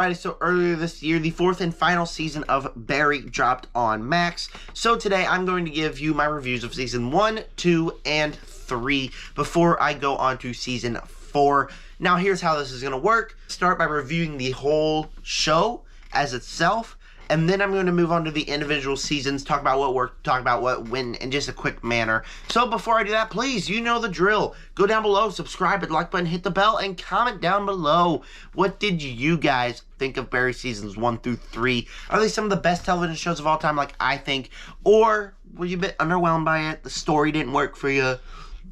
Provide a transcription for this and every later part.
Alright, so earlier this year, the fourth and final season of Barry dropped on Max. So today I'm going to give you my reviews of season 1, 2, and 3 before I go on to season 4. Now here's how this is going to work. Start by reviewing the whole show as itself, and then I'm going to move on to the individual seasons, talk about what worked, talk about what went in just a quick manner. So before I do that, please, you know the drill. Go down below, subscribe, hit the like button, hit the bell, and comment down below. What did you guys think of Barry seasons 1 through 3? Are they some of the best television shows of all time, like I think? Or were you a bit underwhelmed by it? The story didn't work for you?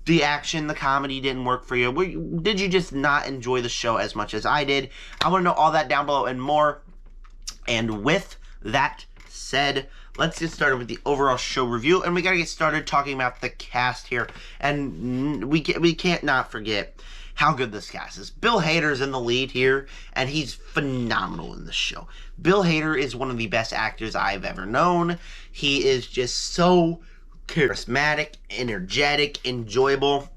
The action, the comedy didn't work for you? Did you just not enjoy the show as much as I did? I want to know all that down below and more. And with that said, let's get started with the overall show review, and we gotta get started talking about the cast here. And we can't not forget how good this cast is. Bill Hader's in the lead here, and he's phenomenal in this show. Bill Hader is one of the best actors I've ever known. He is just so charismatic, energetic, enjoyable.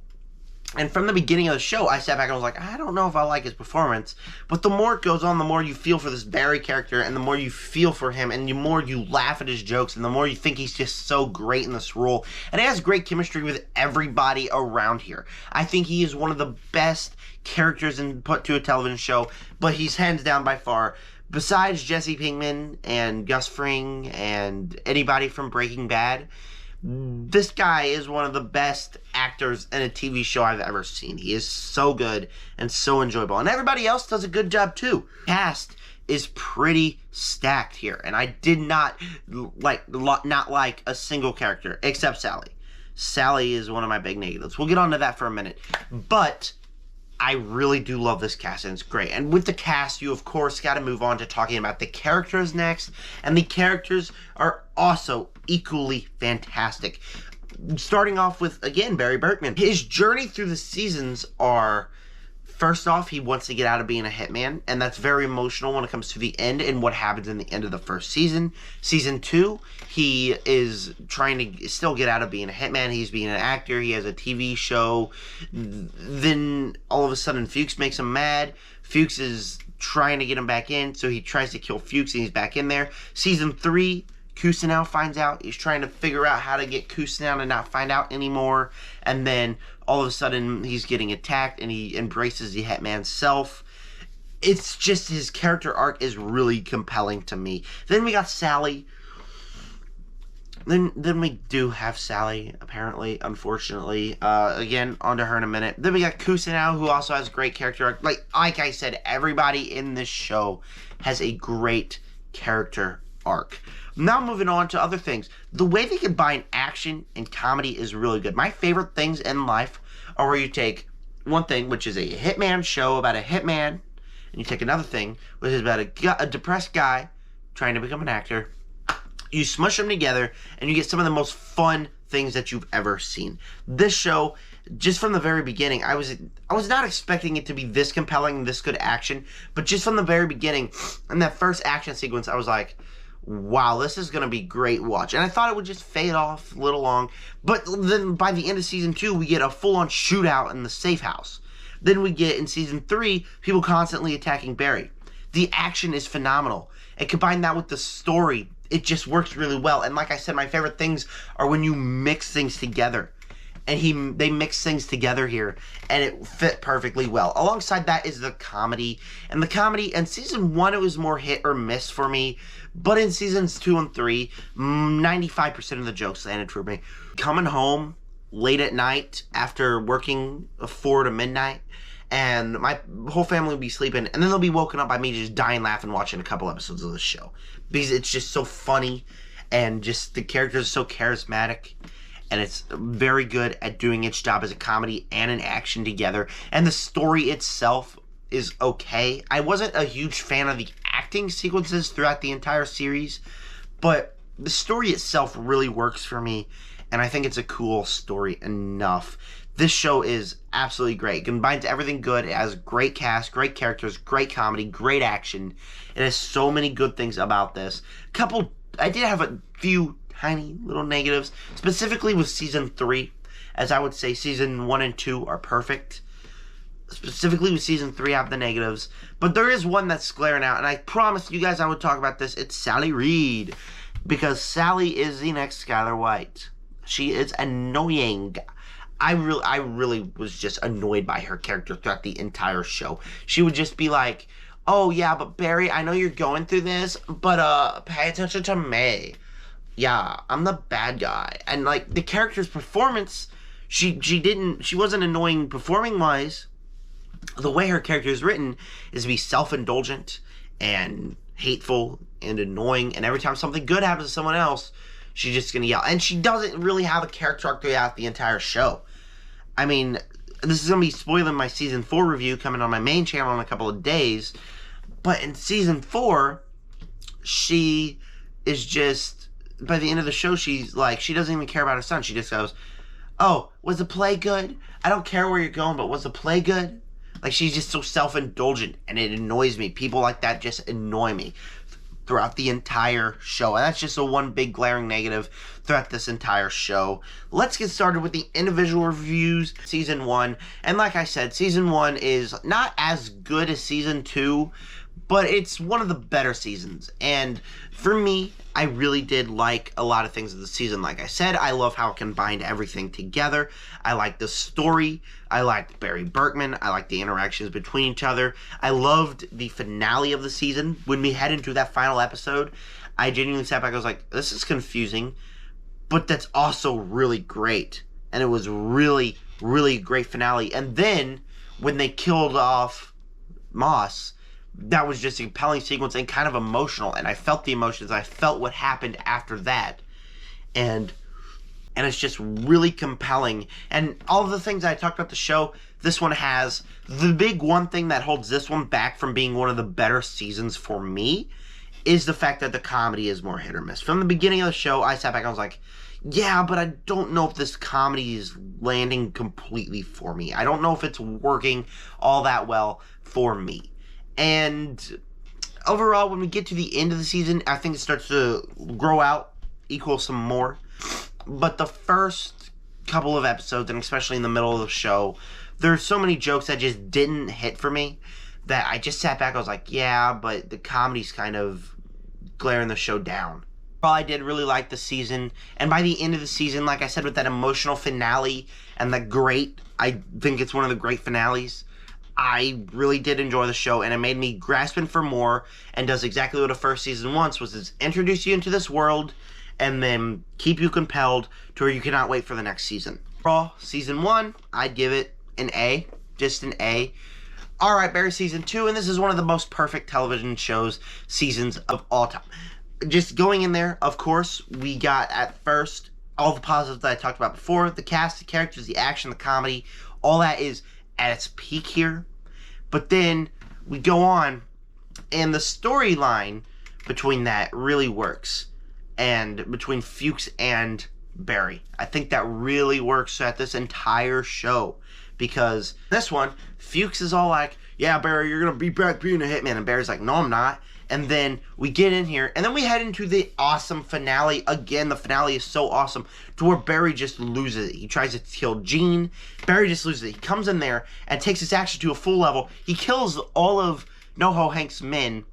And from the beginning of the show, I sat back and was like, I don't know if I like his performance. But the more it goes on, the more you feel for this Barry character, and the more you feel for him, and the more you laugh at his jokes, and the more you think he's just so great in this role. And he has great chemistry with everybody around here. I think he is one of the best characters put to a television show, but he's hands down by far, besides Jesse Pinkman and Gus Fring and anybody from Breaking Bad, this guy is one of the best actors in a TV show I've ever seen. He is so good and so enjoyable. And everybody else does a good job too. Cast is pretty stacked here. And I did not like a single character except Sally. Sally is one of my big negatives. We'll get on to that for a minute. But I really do love this cast, and it's great. And with the cast, you of course got to move on to talking about the characters next. And the characters are also equally fantastic. Starting off with, again, Barry Berkman. His journey through the seasons are, first off, he wants to get out of being a hitman, and that's very emotional when it comes to the end and what happens in the end of the first season. Season 2, he is trying to still get out of being a hitman. He's being an actor. He has a TV show. Then, all of a sudden, Fuchs makes him mad. Fuchs is trying to get him back in, so he tries to kill Fuchs, and he's back in there. Season 3, Kusanov finds out. He's trying to figure out how to get Kusanov to not find out anymore. And then all of a sudden he's getting attacked and he embraces the Hitman self. It's just, his character arc is really compelling to me. Then we got Sally. Then we do have Sally, apparently, unfortunately. Again, onto her in a minute. Then we got Kusanov, who also has great character arc. Like I said, everybody in this show has a great character arc. Now moving on to other things. The way they combine action and comedy is really good. My favorite things in life are where you take one thing, which is a hitman show about a hitman, and you take another thing, which is about a depressed guy trying to become an actor. You smush them together, and you get some of the most fun things that you've ever seen. This show, just from the very beginning, I was not expecting it to be this compelling and this good action, but just from the very beginning, in that first action sequence, I was like, wow, this is going to be great watch. And I thought it would just fade off a little long. But then by the end of season 2, we get a full-on shootout in the safe house. Then we get, in season 3, people constantly attacking Barry. The action is phenomenal. And combine that with the story, it just works really well. And like I said, my favorite things are when you mix things together. And they mix things together here, and it fit perfectly well. Alongside that is the comedy. And the comedy, in season 1, it was more hit or miss for me. But in seasons 2 and 3, 95% of the jokes landed for me. Coming home late at night after working 4 to midnight, and my whole family will be sleeping, and then they'll be woken up by me just dying laughing watching a couple episodes of the show. Because it's just so funny, and just the characters are so charismatic. And it's very good at doing its job as a comedy and an action together. And the story itself is okay. I wasn't a huge fan of the acting sequences throughout the entire series, but the story itself really works for me, and I think it's a cool story enough. This show is absolutely great. It combines everything good. It has great cast, great characters, great comedy, great action. It has so many good things about this. I did have a few tiny little negatives, specifically with season 3, as I would say season 1 and 2 are perfect. specifically with season 3, I have the negatives. But there is one that's glaring out, and I promised you guys I would talk about this. It's Sally Reed. Because Sally is the next Skyler White. She is annoying. I really was just annoyed by her character throughout the entire show. She would just be like, oh yeah, but Barry, I know you're going through this, but pay attention to me. Yeah, I'm the bad guy. And like the character's performance, she wasn't annoying performing wise. The way her character is written is to be self-indulgent and hateful and annoying, and every time something good happens to someone else, she's just gonna yell. And she doesn't really have a character arc throughout the entire show. I mean, this is gonna be spoiling my season 4 review coming on my main channel in a couple of days, but in season 4, she is just, by the end of the show, she's like, she doesn't even care about her son. She just goes, oh, was the play good? I don't care where you're going, but was the play good? Like, she's just so self-indulgent, and it annoys me. People like that just annoy me throughout the entire show. And that's just a one big glaring negative throughout this entire show. Let's get started with the individual reviews. Season 1. And like I said, Season 1 is not as good as Season 2, but it's one of the better seasons. And for me, I really did like a lot of things of the season. Like I said, I love how it combined everything together. I liked the story. I liked Barry Berkman. I liked the interactions between each other. I loved the finale of the season. When we head into that final episode, I genuinely sat back. I was like, this is confusing, but that's also really great. And it was really, really great finale. And then when they killed off Moss, that was just a compelling sequence and kind of emotional, and I felt the emotions. I felt what happened after that, and it's just really compelling. And all of the things I talked about the show, this one has. The big one thing that holds this one back from being one of the better seasons for me is the fact that the comedy is more hit or miss. From the beginning of the show, I sat back and I was like, yeah, but I don't know if this comedy is landing completely for me. I don't know if it's working all that well for me. And overall, when we get to the end of the season, I think it starts to grow out, equal some more. But the first couple of episodes, and especially in the middle of the show, there's so many jokes that just didn't hit for me that I just sat back. I was like, yeah, but the comedy's kind of glaring the show down. Well, I did really like the season, and by the end of the season, like I said, with that emotional finale and I think it's one of the great finales. I really did enjoy the show, and it made me grasping for more, and does exactly what a first season wants, was to introduce you into this world, and then keep you compelled to where you cannot wait for the next season. Overall, Season 1, I'd give it an A, just an A. Alright, Barry Season 2, and this is one of the most perfect television seasons of all time. Just going in there, of course, we got at first all the positives that I talked about before, the cast, the characters, the action, the comedy, all that is at its peak here. But then we go on, and the storyline between that really works, and between Fuchs and Barry, I think that really works at this entire show, because this one, Fuchs is all like, yeah, Barry, you're gonna be back being a hitman, and Barry's like, no, I'm not. And then we get in here, and then we head into the awesome finale. Again, the finale is so awesome to where Barry just loses it. He tries to kill Gene. Barry just loses it. He comes in there and takes his action to a full level. He kills all of NoHo Hank's men,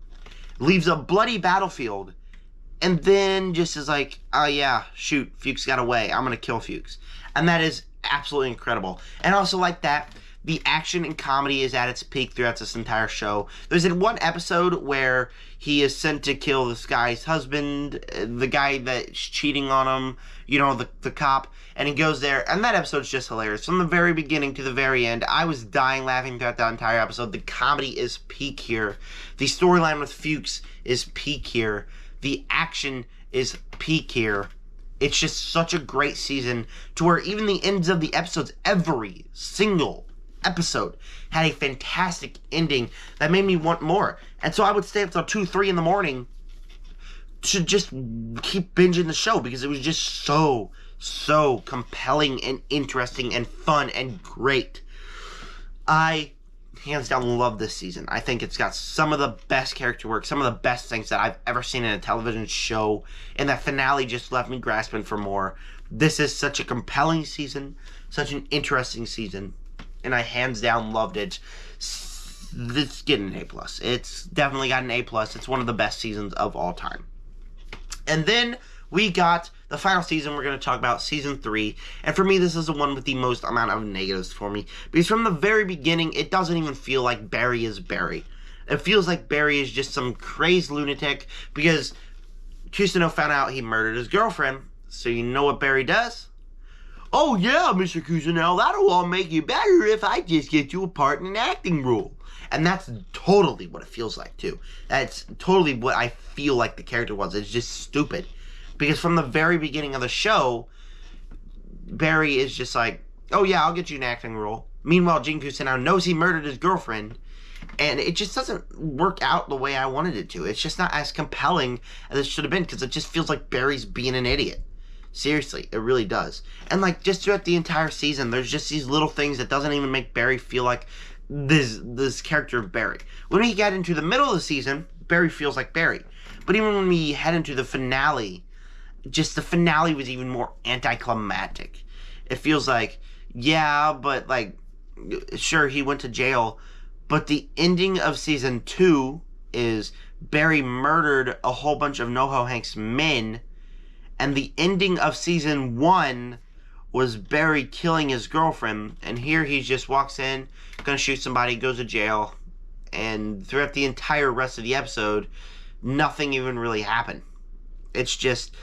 leaves a bloody battlefield, and then just is like, oh yeah, shoot, Fuchs got away. I'm going to kill Fuchs. And that is absolutely incredible. And also like that, the action and comedy is at its peak throughout this entire show. There's in one episode where he is sent to kill this guy's husband, the guy that's cheating on him, you know, the cop, and he goes there, and that episode's just hilarious. From the very beginning to the very end, I was dying laughing throughout that entire episode. The comedy is peak here. The storyline with Fuchs is peak here. The action is peak here. It's just such a great season to where even the ends of the episodes, every single episode had a fantastic ending that made me want more. And so I would stay up till 2, 3 in the morning to just keep binging the show because it was just so compelling and interesting and fun and great. I hands down love this season. I think it's got some of the best character work, some of the best things that I've ever seen in a television show, and that finale just left me grasping for more. This is such a compelling season, such an interesting season. and I hands down loved it. It's getting an A+. It's definitely got an A+. It's one of the best seasons of all time. And then we got the final season. We're going to talk about season 3. And for me, this is the one with the most amount of negatives for me. Because from the very beginning, it doesn't even feel like Barry is Barry. It feels like Barry is just some crazed lunatic. Because Cousineau found out he murdered his girlfriend. So you know what Barry does? Oh yeah, Mr. Cousineau, that'll all make you better if I just get you a part in an acting role. And that's totally what it feels like, too. That's totally what I feel like the character was. It's just stupid. Because from the very beginning of the show, Barry is just like, oh yeah, I'll get you an acting role. Meanwhile, Gene Cousineau knows he murdered his girlfriend. And it just doesn't work out the way I wanted it to. It's just not as compelling as it should have been. Because it just feels like Barry's being an idiot. Seriously, it really does. And like, just throughout the entire season, there's just these little things that doesn't even make Barry feel like this character of Barry. When we get into the middle of the season, Barry feels like Barry. But even when we head into the finale, just the finale was even more anticlimactic. It feels like, yeah, but like, sure, he went to jail, but the ending of season 2 is Barry murdered a whole bunch of NoHo Hank's men, and the ending of season 1 was Barry killing his girlfriend, and here he just walks in, gonna shoot somebody, goes to jail, and throughout the entire rest of the episode, nothing even really happened. It's just,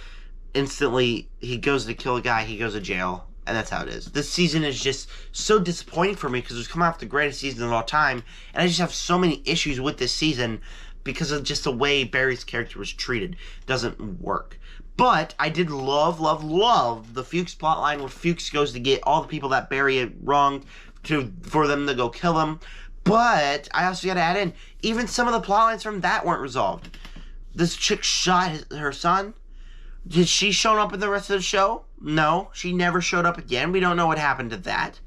instantly, he goes to kill a guy, he goes to jail, and that's how it is. This season is just so disappointing for me, because it's coming off the greatest season of all time, and I just have so many issues with this season, because of just the way Barry's character was treated. It doesn't work. But I did love the Fuchs plotline where Fuchs goes to get all the people that Barry had wronged for them to go kill him. But I also got to add in, even some of the plotlines from that weren't resolved. This chick shot her son. Did she show up in the rest of the show? No, she never showed up again. We don't know what happened to that.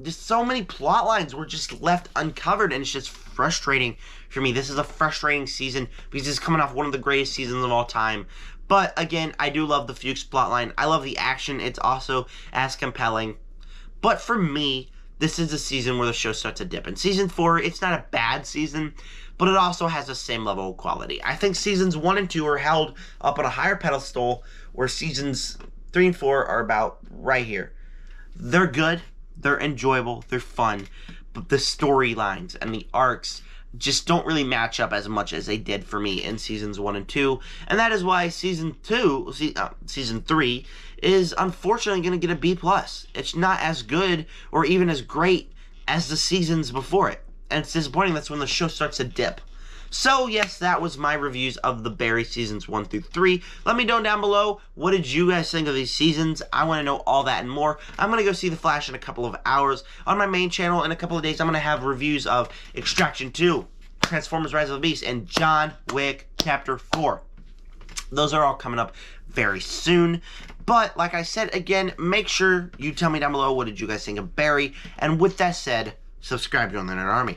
Just so many plot lines were just left uncovered, and it's just frustrating for me. This is a frustrating season because it's coming off one of the greatest seasons of all time. But again, I do love the Fuchs plotline. I love the action. It's also as compelling. But for me, this is the season where the show starts to dip. In season 4, it's not a bad season, but it also has the same level of quality. I think seasons 1 and 2 are held up on a higher pedestal, where seasons 3 and 4 are about right here. They're good, they're enjoyable, they're fun, but the storylines and the arcs just don't really match up as much as they did for me in seasons 1 and 2, and that is why season 3 is unfortunately going to get a B+. It's not as good or even as great as the seasons before it, and it's disappointing. That's when the show starts to dip. So yes, that was my reviews of the Barry seasons 1 through 3. Let me know down below, what did you guys think of these seasons? I want to know all that and more. I'm going to go see The Flash in a couple of hours. On my main channel in a couple of days, I'm going to have reviews of Extraction 2, Transformers Rise of the Beast, and John Wick Chapter 4. Those are all coming up very soon. But, like I said, again, make sure you tell me down below, what did you guys think of Barry? And with that said, subscribe to the Internet Army.